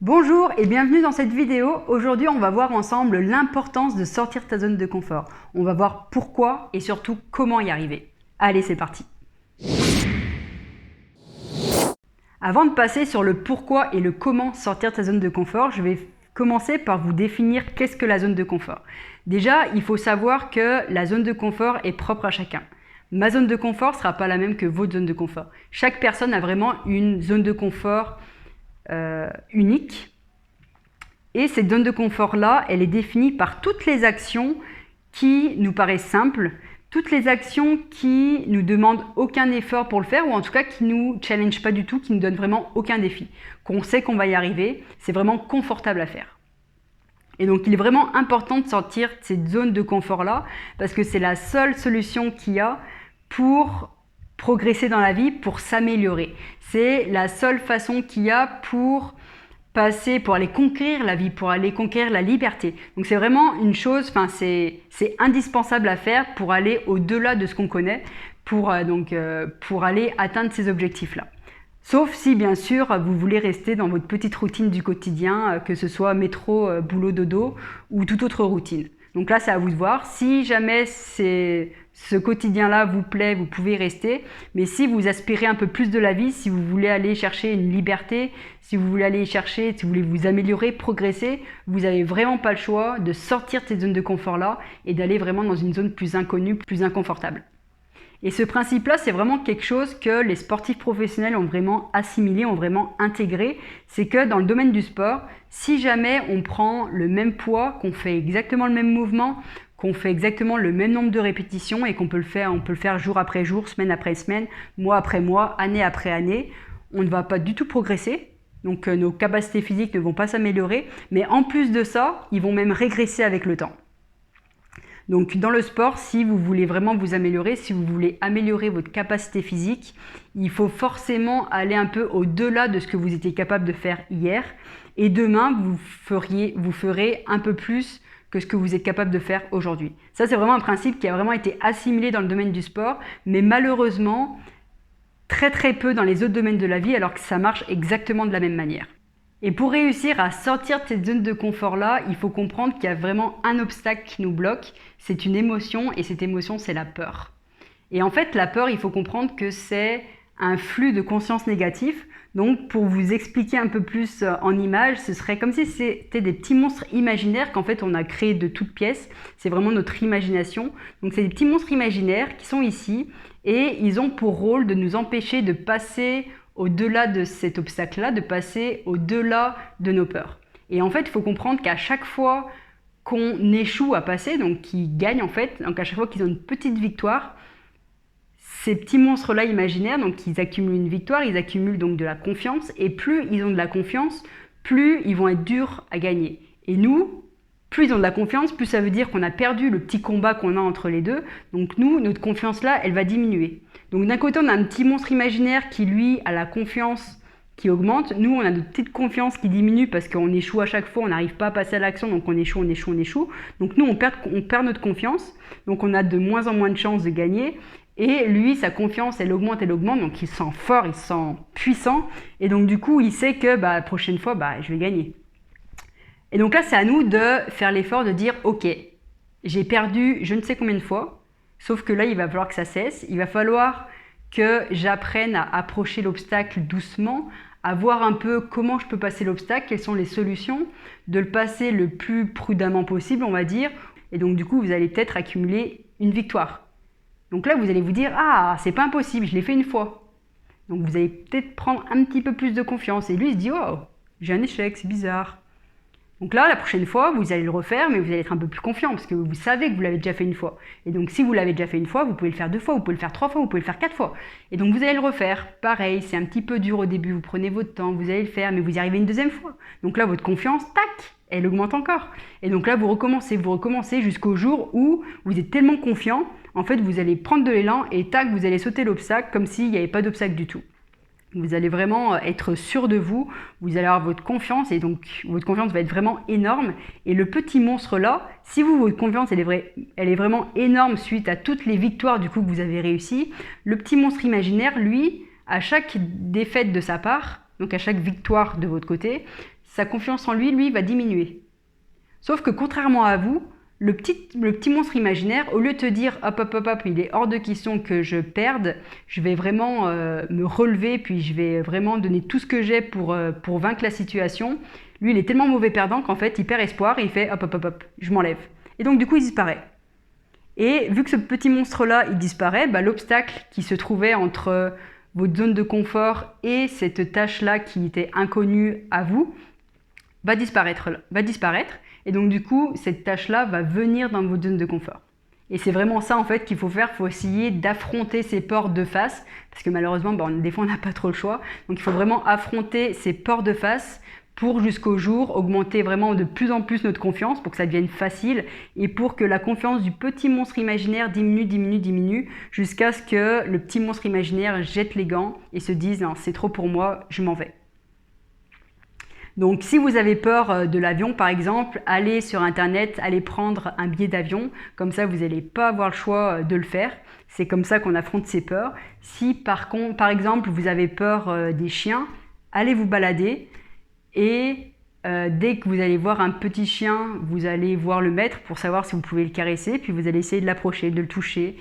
Bonjour et bienvenue dans cette vidéo. Aujourd'hui, on va voir ensemble l'importance de sortir de ta zone de confort. On va voir pourquoi et surtout comment y arriver. Allez, c'est parti. Avant de passer sur le pourquoi et le comment sortir de ta zone de confort, je vais commencer par vous définir qu'est-ce que la zone de confort. Déjà, il faut savoir que la zone de confort est propre à chacun. Ma zone de confort ne sera pas la même que votre zone de confort. Chaque personne a vraiment une zone de confort unique. Et cette zone de confort-là, elle est définie par toutes les actions qui nous paraissent simples, toutes les actions qui nous demandent aucun effort pour le faire, ou en tout cas qui nous challenge pas du tout, qui nous donnent vraiment aucun défi, qu'on sait qu'on va y arriver, c'est vraiment confortable à faire. Et donc il est vraiment important de sortir de cette zone de confort-là, parce que c'est la seule solution qu'il y a pour progresser dans la vie, pour s'améliorer. C'est la seule façon qu'il y a pour aller conquérir la vie, pour aller conquérir la liberté. Donc c'est vraiment une chose, c'est indispensable à faire pour aller au-delà de ce qu'on connaît, pour aller atteindre ces objectifs-là. Sauf si, bien sûr, vous voulez rester dans votre petite routine du quotidien, que ce soit métro, boulot, dodo ou toute autre routine. Donc là, c'est à vous de voir. Si jamais ce quotidien-là vous plaît, vous pouvez y rester. Mais si vous aspirez un peu plus de la vie, si vous voulez aller chercher une liberté, si vous voulez vous améliorer, progresser, vous n'avez vraiment pas le choix de sortir de cette zone de confort-là et d'aller vraiment dans une zone plus inconnue, plus inconfortable. Et ce principe-là, c'est vraiment quelque chose que les sportifs professionnels ont vraiment assimilé, ont vraiment intégré. C'est que dans le domaine du sport, si jamais on prend le même poids, qu'on fait exactement le même mouvement, qu'on fait exactement le même nombre de répétitions et on peut le faire jour après jour, semaine après semaine, mois après mois, année après année, on ne va pas du tout progresser. Donc nos capacités physiques ne vont pas s'améliorer, mais en plus de ça, ils vont même régresser avec le temps. Donc dans le sport, si vous voulez vraiment vous améliorer, si vous voulez améliorer votre capacité physique, il faut forcément aller un peu au-delà de ce que vous étiez capable de faire hier. Et demain, vous ferez un peu plus que ce que vous êtes capable de faire aujourd'hui. Ça, c'est vraiment un principe qui a vraiment été assimilé dans le domaine du sport, mais malheureusement, très très peu dans les autres domaines de la vie, alors que ça marche exactement de la même manière. Et pour réussir à sortir de cette zone de confort-là, il faut comprendre qu'il y a vraiment un obstacle qui nous bloque, c'est une émotion, et cette émotion, c'est la peur. Et en fait, la peur, il faut comprendre que c'est un flux de conscience négatif. Donc, pour vous expliquer un peu plus en images, ce serait comme si c'était des petits monstres imaginaires qu'en fait, on a créés de toutes pièces. C'est vraiment notre imagination. Donc, c'est des petits monstres imaginaires qui sont ici, et ils ont pour rôle de nous empêcher de passer au-delà de cet obstacle-là, de passer au-delà de nos peurs. Et en fait, il faut comprendre qu'à chaque fois qu'on échoue à passer, donc qu'ils gagnent en fait, donc à chaque fois qu'ils ont une petite victoire, ces petits monstres-là imaginaires, donc ils accumulent une victoire, ils accumulent donc de la confiance, et plus ils ont de la confiance, plus ils vont être durs à gagner. Et nous, plus ils ont de la confiance, plus ça veut dire qu'on a perdu le petit combat qu'on a entre les deux. Donc nous, notre confiance-là, elle va diminuer. Donc d'un côté, on a un petit monstre imaginaire qui, lui, a la confiance qui augmente. Nous, on a notre petite confiance qui diminue parce qu'on échoue à chaque fois, on n'arrive pas à passer à l'action, donc on échoue. Donc nous, on perd notre confiance, donc on a de moins en moins de chances de gagner. Et lui, sa confiance, elle augmente, donc il se sent fort, il se sent puissant. Et donc du coup, il sait que la prochaine fois, je vais gagner. Et donc là, c'est à nous de faire l'effort de dire « Ok, j'ai perdu je ne sais combien de fois, sauf que là, il va falloir que ça cesse. Il va falloir que j'apprenne à approcher l'obstacle doucement, à voir un peu comment je peux passer l'obstacle, quelles sont les solutions, de le passer le plus prudemment possible, on va dire. Et donc du coup, vous allez peut-être accumuler une victoire. Donc là, vous allez vous dire « Ah, c'est pas impossible, je l'ai fait une fois. » Donc vous allez peut-être prendre un petit peu plus de confiance. Et lui, il se dit « Oh, j'ai un échec, c'est bizarre. » Donc là, la prochaine fois, vous allez le refaire, mais vous allez être un peu plus confiant parce que vous savez que vous l'avez déjà fait une fois. Et donc, si vous l'avez déjà fait une fois, vous pouvez le faire 2 fois, vous pouvez le faire 3 fois, vous pouvez le faire 4 fois. Et donc, vous allez le refaire. Pareil, c'est un petit peu dur au début, vous prenez votre temps, vous allez le faire, mais vous y arrivez une deuxième fois. Donc là, votre confiance, tac, elle augmente encore. Et donc là, vous recommencez jusqu'au jour où vous êtes tellement confiant, en fait, vous allez prendre de l'élan et tac, vous allez sauter l'obstacle comme s'il n'y avait pas d'obstacle du tout. Vous allez vraiment être sûr de vous, vous allez avoir votre confiance et donc votre confiance va être vraiment énorme. Et le petit monstre là, si votre confiance elle est vraiment énorme suite à toutes les victoires du coup que vous avez réussi, le petit monstre imaginaire, lui, à chaque défaite de sa part, donc à chaque victoire de votre côté, sa confiance en lui, va diminuer. Sauf que contrairement à vous, le petit monstre imaginaire, au lieu de te dire hop, hop, hop, hop, il est hors de question que je perde, je vais vraiment me relever, puis je vais vraiment donner tout ce que j'ai pour vaincre la situation. Lui, il est tellement mauvais perdant qu'en fait, il perd espoir et il fait hop, hop, hop, hop, je m'enlève. Et donc, du coup, il disparaît. Et vu que ce petit monstre-là, il disparaît, l'obstacle qui se trouvait entre votre zone de confort et cette tâche-là qui était inconnue à vous, va disparaître. Et donc, du coup, cette tâche-là va venir dans votre zone de confort. Et c'est vraiment ça, en fait, qu'il faut faire. Il faut essayer d'affronter ces portes de face. Parce que malheureusement, des fois, on n'a pas trop le choix. Donc, il faut vraiment affronter ces portes de face pour, jusqu'au jour, augmenter vraiment de plus en plus notre confiance pour que ça devienne facile et pour que la confiance du petit monstre imaginaire diminue jusqu'à ce que le petit monstre imaginaire jette les gants et se dise « Non, c'est trop pour moi, je m'en vais ». Donc, si vous avez peur de l'avion, par exemple, allez sur Internet, allez prendre un billet d'avion. Comme ça, vous n'allez pas avoir le choix de le faire. C'est comme ça qu'on affronte ses peurs. Si, par exemple, vous avez peur des chiens, allez vous balader. Et dès que vous allez voir un petit chien, vous allez voir le maître pour savoir si vous pouvez le caresser. Puis vous allez essayer de l'approcher, de le toucher.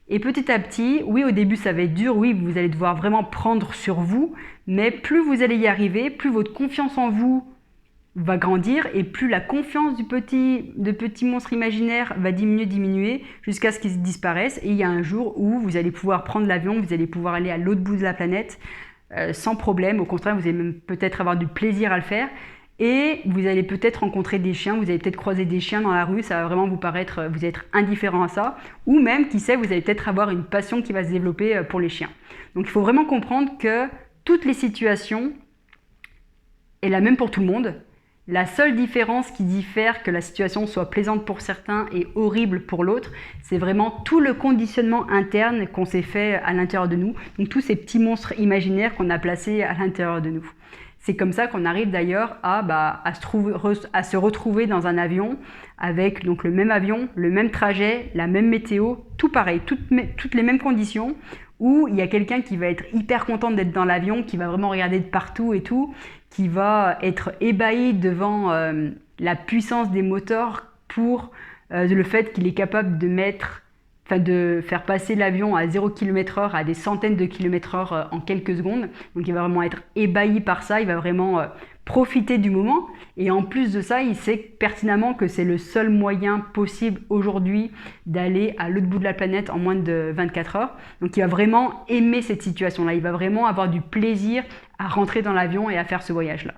Et petit à petit, oui, au début, ça va être dur. Oui, vous allez devoir vraiment prendre sur vous. Mais plus vous allez y arriver, plus votre confiance en vous va grandir et plus la confiance du petit monstre imaginaire va diminuer jusqu'à ce qu'il disparaisse. Et il y a un jour où vous allez pouvoir prendre l'avion, vous allez pouvoir aller à l'autre bout de la planète sans problème. Au contraire, vous allez même peut-être avoir du plaisir à le faire. Et vous allez peut-être rencontrer des chiens, vous allez peut-être croiser des chiens dans la rue, ça va vraiment vous paraître, vous êtes indifférent à ça. Ou même, qui sait, vous allez peut-être avoir une passion qui va se développer pour les chiens. Donc il faut vraiment comprendre que toutes les situations est la même pour tout le monde. La seule différence qui diffère que la situation soit plaisante pour certains et horrible pour l'autre, c'est vraiment tout le conditionnement interne qu'on s'est fait à l'intérieur de nous. Donc tous ces petits monstres imaginaires qu'on a placés à l'intérieur de nous. C'est comme ça qu'on arrive d'ailleurs à se retrouver dans un avion avec donc le même avion, le même trajet, la même météo, tout pareil, toutes les mêmes conditions, où il y a quelqu'un qui va être hyper content d'être dans l'avion, qui va vraiment regarder de partout et tout, qui va être ébahi devant la puissance des moteurs pour le fait qu'il est capable de faire passer l'avion à 0 km/h à des centaines de km/h en quelques secondes. Donc il va vraiment être ébahi par ça, il va vraiment profiter du moment. Et en plus de ça, il sait pertinemment que c'est le seul moyen possible aujourd'hui d'aller à l'autre bout de la planète en moins de 24 heures. Donc il va vraiment aimer cette situation-là, il va vraiment avoir du plaisir à rentrer dans l'avion et à faire ce voyage-là.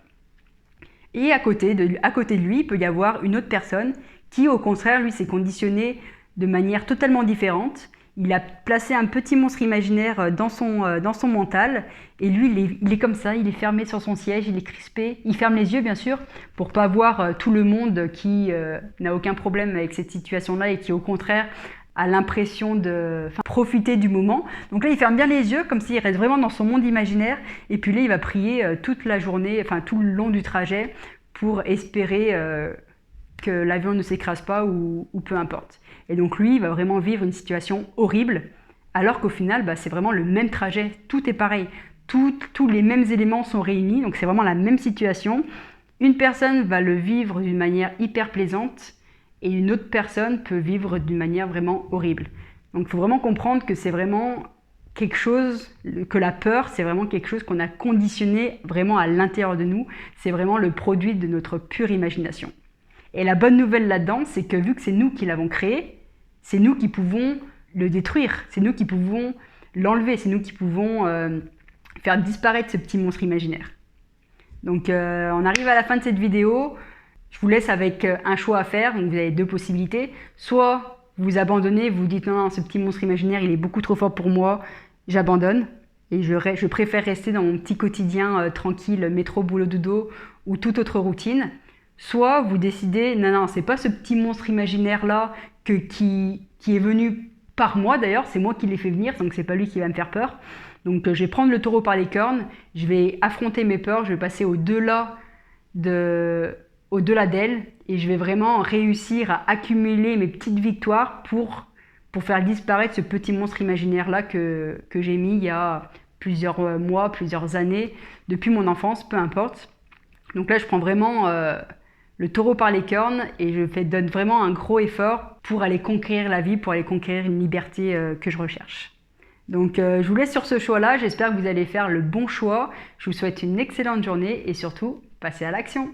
Et à côté de lui, il peut y avoir une autre personne qui, au contraire, lui, s'est conditionné de manière totalement différente. Il a placé un petit monstre imaginaire dans son mental et lui, il est comme ça, il est fermé sur son siège, il est crispé, il ferme les yeux bien sûr pour pas voir tout le monde qui n'a aucun problème avec cette situation-là et qui au contraire a l'impression de profiter du moment. Donc là, il ferme bien les yeux comme s'il reste vraiment dans son monde imaginaire et puis là, il va prier toute la journée, tout le long du trajet pour espérer que l'avion ne s'écrase pas ou peu importe. Et donc lui, il va vraiment vivre une situation horrible, alors qu'au final, c'est vraiment le même trajet, tout est pareil, tous les mêmes éléments sont réunis, donc c'est vraiment la même situation. Une personne va le vivre d'une manière hyper plaisante, et une autre personne peut vivre d'une manière vraiment horrible. Donc il faut vraiment comprendre que c'est vraiment quelque chose, que la peur, c'est vraiment quelque chose qu'on a conditionné vraiment à l'intérieur de nous, c'est vraiment le produit de notre pure imagination. Et la bonne nouvelle là-dedans, c'est que vu que c'est nous qui l'avons créé, c'est nous qui pouvons le détruire, c'est nous qui pouvons l'enlever, c'est nous qui pouvons faire disparaître ce petit monstre imaginaire. Donc on arrive à la fin de cette vidéo, je vous laisse avec un choix à faire, donc vous avez deux possibilités. Soit vous abandonnez, vous dites non, ce petit monstre imaginaire il est beaucoup trop fort pour moi, j'abandonne. Et je préfère rester dans mon petit quotidien tranquille, métro, boulot, dodo ou toute autre routine. Soit vous décidez, non, c'est pas ce petit monstre imaginaire-là qui est venu par moi d'ailleurs, c'est moi qui l'ai fait venir, donc c'est pas lui qui va me faire peur. Donc je vais prendre le taureau par les cornes, je vais affronter mes peurs, je vais passer au-delà d'elles et je vais vraiment réussir à accumuler mes petites victoires pour faire disparaître ce petit monstre imaginaire-là que j'ai mis il y a plusieurs mois, plusieurs années, depuis mon enfance, peu importe. Donc là, je prends vraiment le taureau par les cornes et donne vraiment un gros effort pour aller conquérir la vie, pour aller conquérir une liberté que je recherche. Donc je vous laisse sur ce choix-là, j'espère que vous allez faire le bon choix. Je vous souhaite une excellente journée et surtout, passez à l'action.